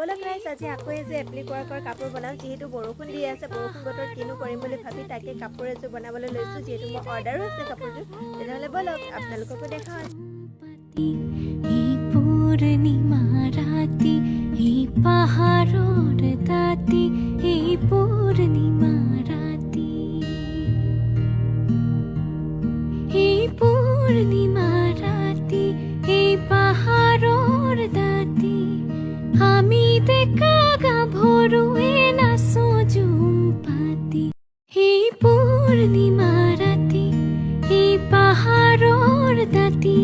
বলক গাইছ আজি আকৌ যে এপ্লিক ৱৰ্কৰ কাপোৰ বনাওঁ যিহেতু বৰষুণ দি আছে বৰষুণ বতৰ কিনো কৰিম বুলি ভাবি তাকে কাপোৰ এযোৰ বনাবলৈ লৈছোঁ যিহেতু মোৰ অৰ্ডাৰো আছে কাপোৰযোৰ তেনেহ'লে বলক আপোনালোককো দেখাওঁ পূৰ্ণিমা ৰাতি এই পাহাৰৰ দাঁতি এই পূৰ্ণিমা ৰাতি এই পূৰ্ণিমা ৰাতি এই পাহাৰৰ দাঁতি আমি ডেকা গাভৰুৱে নাচো জুম পাতি এই পূৰ্ণিমা ৰাতি এই পাহাৰৰ দাঁতি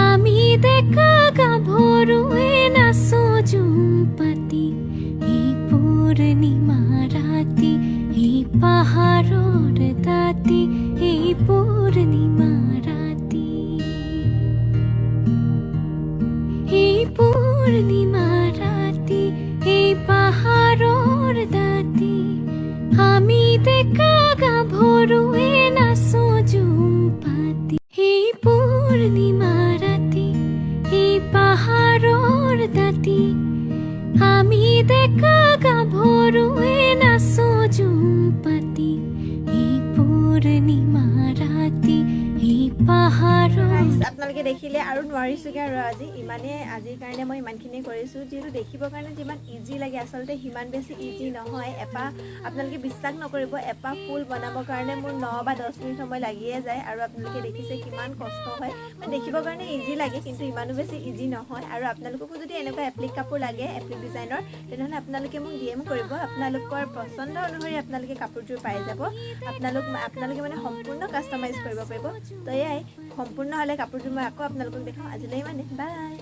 আমি ডেকা গাভৰুৱে নাচো জুম পাতি এই পূৰ্ণিমা ৰাতি এই পাহাৰৰ দাঁতি এই পূৰ্ণিমা ৰাতি এই পূৰ্ণিমা ৰাতি এই পাহাৰৰ দাঁতি আমি ডেকা গাভৰুৱে নাচো জুম পাতি এই পূৰ্ণিমা ৰাতি এই পাহাৰৰ দাঁতি আমি ডেকা গাভৰুৱে নাচো জুম পাতি এই পূৰ্ণিমা ৰাতি এই পাহাৰৰ আপোনালোকে দেখিলে আৰু নোৱাৰিছোঁগৈ আৰু আজিৰ কাৰণে মই ইমানখিনি কৰিছোঁ যিহেতু দেখিবৰ কাৰণে যিমান ইজি লাগে আচলতে সিমান বেছি ইজি নহয় আপোনালোকে বিশ্বাস নকৰিব এপাহ ফুল বনাবৰ কাৰণে মোৰ 9 বা 10 মিনিট সময় লাগিয়ে যায় আৰু আপোনালোকে দেখিছে কিমান কষ্ট হয় দেখিবৰ কাৰণে ইজি লাগে কিন্তু ইমানো বেছি ইজি নহয় আৰু আপোনালোককো যদি এনেকুৱা এপ্লিক কাপোৰ লাগে এপ্লিক ডিজাইনৰ তেনেহ'লে আপোনালোকে মোক DM কৰিব আপোনালোকৰ পচন্দ অনুসৰি আপোনালোকে কাপোৰযোৰ পাই যাব আপোনালোকে মানে সম্পূৰ্ণ কাষ্টমাইজ কৰিব পাৰিব তো এয়াই সম্পূৰ্ণ হ'লে কাপোৰযোৰ মই আকৌ আপোনালোকক দেখাওঁ আজিলৈ ইমানে বাই।